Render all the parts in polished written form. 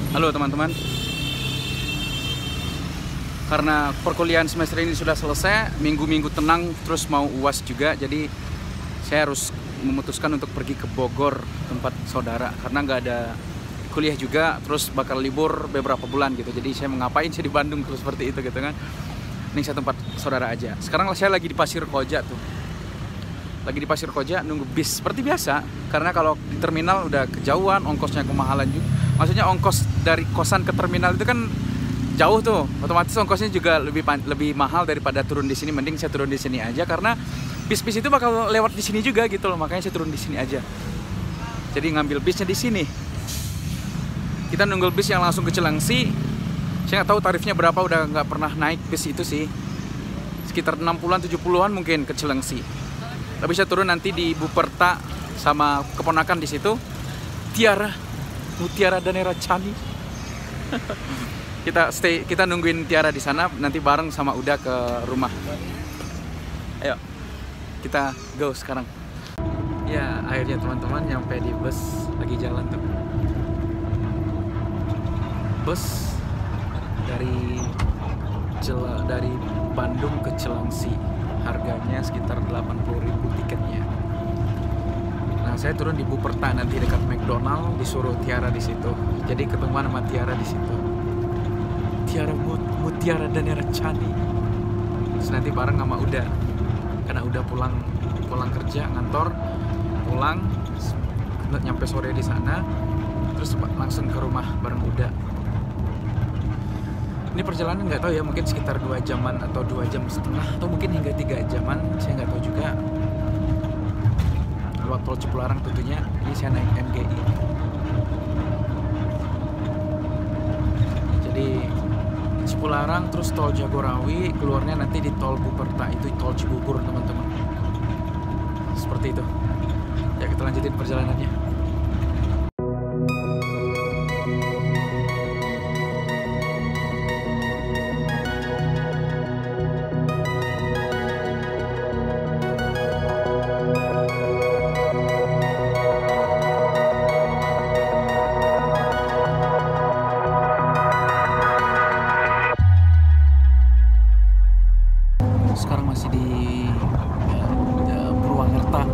Halo teman-teman. Karena perkuliahan semester ini sudah selesai, minggu-minggu tenang, terus mau UAS juga, jadi saya harus memutuskan untuk pergi ke Bogor, tempat saudara, karena nggak ada kuliah juga, terus bakal libur beberapa bulan gitu. Jadi saya mau ngapain sih di Bandung terus seperti itu gitu kan. Ini saya tempat saudara aja. Sekarang saya lagi di Pasir Koja tuh. Lagi di Pasir Koja nunggu bis seperti biasa, karena kalau di terminal udah kejauhan, ongkosnya kemahalan juga. Maksudnya ongkos dari kosan ke terminal itu kan jauh tuh, otomatis ongkosnya juga lebih mahal daripada turun di sini. Mending saya turun di sini aja, karena bis-bis itu bakal lewat di sini juga gitu loh, makanya saya turun di sini aja. Jadi ngambil bisnya di sini. Kita nunggu bis yang langsung ke Cilengsi. Saya nggak tahu tarifnya berapa, udah nggak pernah naik bis itu sih. Sekitar 60-an 70-an mungkin ke Cilengsi. Tapi saya turun nanti di Buperta sama keponakan di situ. Mutiara Danera Candi. Kita nungguin Tiara di sana, nanti bareng sama Uda ke rumah. Ayo, kita go sekarang. Ya, akhirnya teman-teman nyampe di bus, lagi jalan tuh. Bus dari Bandung ke Cilengsi. Harganya sekitar 80.000 tiketnya. Nah, saya turun di Buperta nanti dekat McDonald, disuruh Tiara di situ. Jadi ketemuan sama Tiara di situ. Mutiara Danera Candi. Terus nanti bareng sama Uda. Karena Uda pulang kerja ngantor, pulang nyampe sore di sana, terus langsung ke rumah bareng Uda. Ini perjalanan nggak tahu ya, mungkin sekitar 2 jaman atau 2 jam setengah atau mungkin hingga 3 jaman, saya nggak tahu juga. Lewat tol Cipularang tentunya. Ini saya naik MGI. Jadi Cipularang terus tol Jagorawi, keluarnya nanti di tol Buperta, itu tol Cibubur teman-teman. Seperti itu. Ya, kita lanjutin perjalanannya. Sekarang masih di Purwakarta.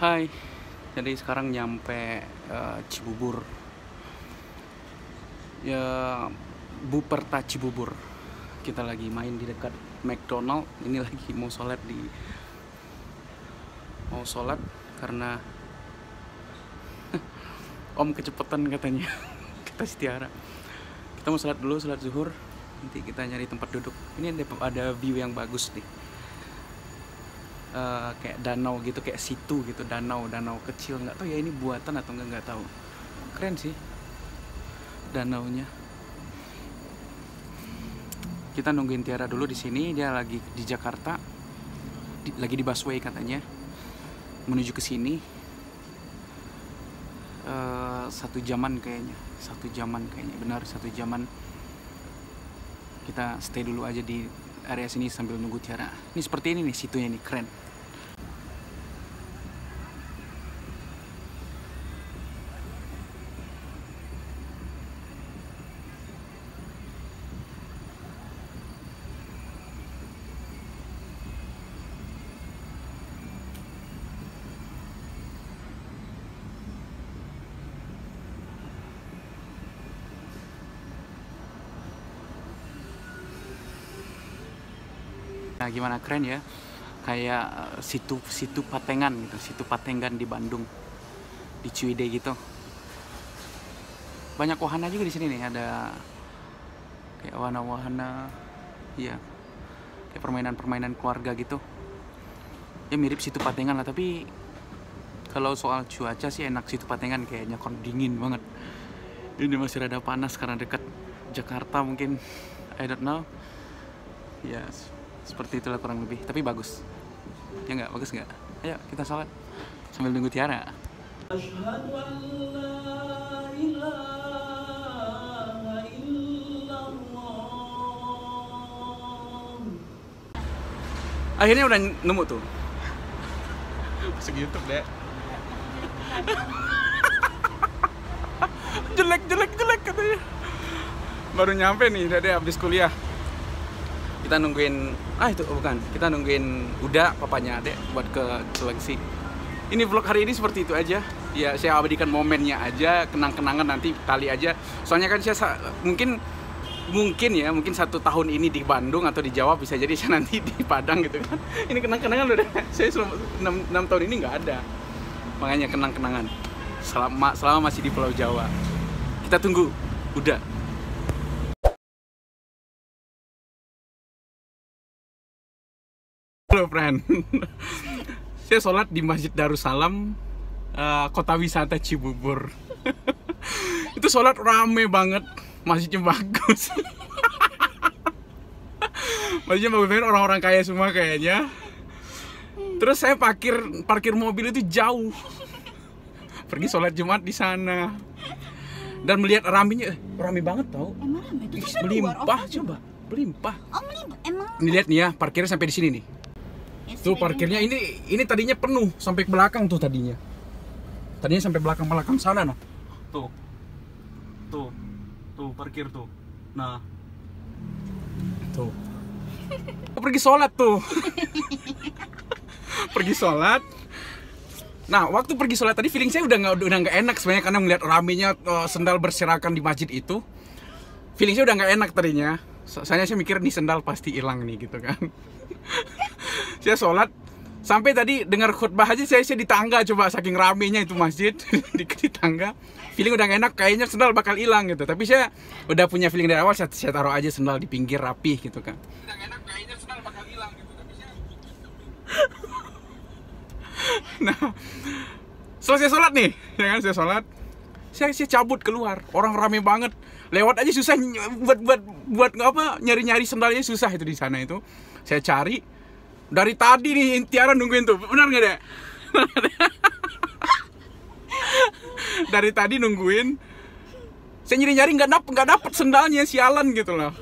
Hai, jadi sekarang nyampe Cibubur, ya Buperta Cibubur. Kita lagi main di dekat McDonald. Ini lagi mau sholat karena Om kecepatan katanya. Kata si Tiara. Kita mau sholat dulu, sholat zuhur. Nanti kita nyari tempat duduk. Ini ada view yang bagus nih. Kayak danau gitu, kayak situ gitu, danau kecil, nggak tahu ya ini buatan atau nggak tahu. Keren sih danaunya. Kita nungguin Tiara dulu di sini, dia lagi di Jakarta, lagi di busway katanya, menuju ke sini. 1 jaman kayaknya, benar 1 jaman. Kita stay dulu aja di area sini sambil nunggu Tiara. Ini seperti ini nih situnya nih, keren. Nah, gimana, keren ya, kayak situ Patengan gitu, situ Patenggan di Bandung, di Ciwidey gitu. banyak wahana juga di sini nih, ada kayak wahana-wahana, iya, kayak permainan-permainan keluarga gitu. Ya mirip Situ Patengan lah, tapi kalau soal cuaca sih enak Situ Patengan kayaknya, kon dingin banget. Ini masih rada panas karena dekat Jakarta mungkin, I don't know. Ya seperti itulah kurang lebih, tapi bagus. Ya nggak, bagus nggak? Ayo kita sholat sambil nunggu Tiara. Asyhadu an la ilaha illallah. Akhirnya udah nemu tuh. Masuk YouTube deh. jelek katanya. Baru nyampe nih, udah deh habis kuliah. Kita nungguin, itu bukan, kita nungguin Uda, papanya Adek buat ke Cilengsi. Ini vlog hari ini seperti itu aja. Ya saya abadikan momennya aja, kenang-kenangan nanti kali aja. Soalnya kan saya mungkin 1 tahun ini di Bandung atau di Jawa, bisa jadi saya nanti di Padang gitu kan. Ini kenang-kenangan udah, saya selama 6 tahun ini nggak ada. Makanya kenang-kenangan selama masih di Pulau Jawa. Kita tunggu Uda. Halo friend. Saya sholat di Masjid Darussalam, kota wisata Cibubur. Itu sholat rame banget, masjidnya bagus. Masjidnya bagus banget, orang-orang kaya semua kayaknya. Terus saya parkir mobil itu jauh. Pergi sholat Jumat di sana. Dan melihat ramenya, rame banget tau. Emang rame itu? Melimpah, coba, melimpah. Oh melimpah, emang. Ini lihat nih ya, parkirnya sampai di sini nih. Tuh parkirnya ini tadinya penuh sampai ke belakang tuh tadinya. Tadinya sampai belakang sana nah. Tuh parkir tuh. Nah. Tuh. Pergi sholat tuh. Pergi sholat. Nah, waktu pergi sholat tadi feeling saya udah nggak enak sebenarnya, karena melihat ramenya sendal berserakan di masjid itu. Feeling saya udah nggak enak tadinya. Saya mikir nih sendal pasti hilang nih gitu kan. Saya sholat sampai tadi dengar khutbah aja saya di tangga, coba saking ramenya itu masjid. di tangga feeling udah gak enak, kayaknya sendal bakal hilang gitu. Tapi saya udah punya feeling dari awal, saya taruh aja sendal di pinggir rapih gitu kan. Udah gak enak, kayaknya sendal bakal hilang gitu. Tapi saya nah selesai sholat nih ya kan, saya sholat, saya cabut keluar, orang rame banget, lewat aja susah, buat apa, nyari sendalnya susah itu di sana itu. Saya cari dari tadi nih, Tiara nungguin tuh, benar nggak deh? Dari tadi nungguin, saya nyari nggak dapet sendalnya, sialan gitu loh.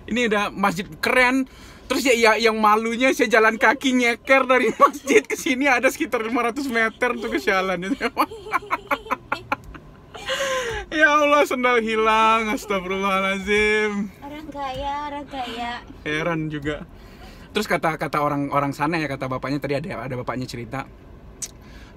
Ini udah masjid keren, terus ya yang malunya saya jalan kaki nyeker dari masjid ke sini ada sekitar 500 meter tuh, kesialan itu. Ya Allah, sendal hilang, astagfirullahaladzim. Orang kaya. Heran juga. Terus kata orang sana ya, kata bapaknya tadi, ada bapaknya cerita,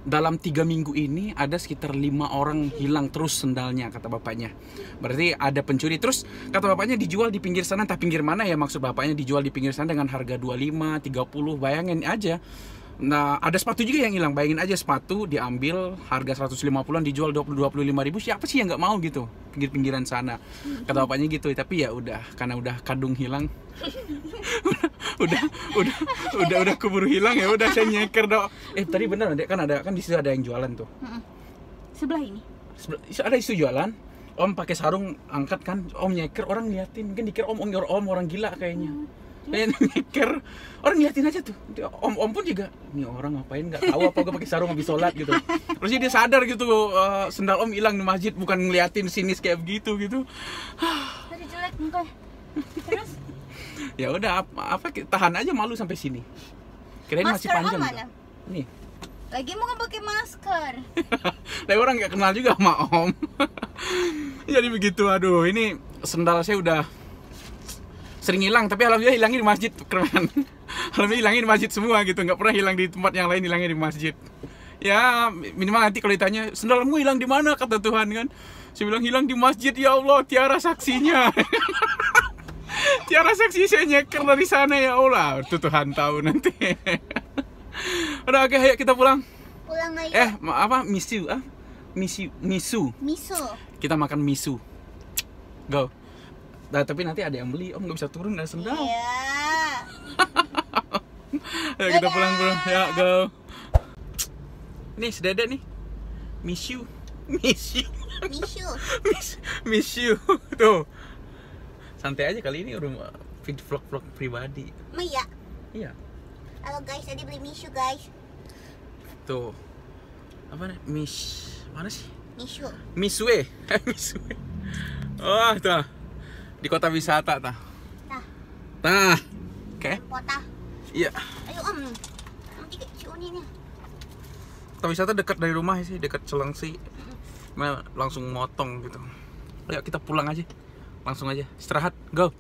dalam 3 minggu ini ada sekitar 5 orang hilang terus sendalnya, kata bapaknya. Berarti ada pencuri. Terus kata bapaknya dijual di pinggir sana, entah pinggir mana ya maksud bapaknya, dijual di pinggir sana dengan harga 25, 30, bayangin aja. Nah, ada sepatu juga yang hilang. Bayangin aja, sepatu diambil harga 150-an dijual 25 ribu. Siapa sih yang nggak mau gitu? Pinggir-pinggiran sana. Kata bapaknya gitu. Tapi ya udah, karena udah kadung hilang. udah keburu hilang, ya udah saya nyeker dong. Tadi bener kan di situ ada yang jualan tuh. Sebelah ini. Ada isu jualan. Om pakai sarung angkat kan, om nyeker, orang liatin. Mungkin dikira om orang gila kayaknya. Nyeker, orang liatin aja tuh. Om pun juga, ini orang ngapain, nggak tahu apa gue pakai sarung habis sholat gitu. Terus dia sadar gitu, sendal om hilang di masjid, bukan ngeliatin sinis kayak begitu gitu. Tadi jelek muka. Terus? Ya udah, apa tahan aja, malu sampai sini. Kirain masih panjang. Masker om mana? Nih. Lagi mau pakai masker. Tapi orang nggak kenal juga sama om. Jadi begitu, aduh, ini sendal saya udah sering hilang, tapi alhamdulillah hilangnya di masjid, keren. Alhamdulillah hilangnya di masjid semua gitu, nggak pernah hilang di tempat yang lain, hilangnya di masjid. Ya minimal nanti kalau ditanya sendalmu hilang di mana, kata Tuhan kan, saya bilang hilang di masjid. Ya Allah, Tiara saksinya. Tiara saksi saya nyeker dari sana, ya Allah, itu Tuhan tahu nanti. Udah, oke, ayo kita pulang. Pulang aja. Miss you, Misu. Miso. Kita makan misu. Go. Nah, tapi nanti ada yang beli. Om nggak bisa turun dari sendal. Iya. Ayo kita pulang. Ya, go. Nih, si Dede nih. Miss you. Misu. Miss you. Tuh. Santai aja kali ini udah vlog pribadi. Iya. Iya. Halo guys, tadi beli misu guys. Tuh. Apa nih? Mana sih? Misu. Misue. Misue. Oh, tuh. Di kota wisata tah. Tah. Oke. Kota. Iya. Ayo om. Nanti si Uni nih. Kota wisata dekat dari rumah sih, dekat Celengsi. Langsung motong gitu. Ayo kita pulang aja. Langsung aja. Istirahat. Go.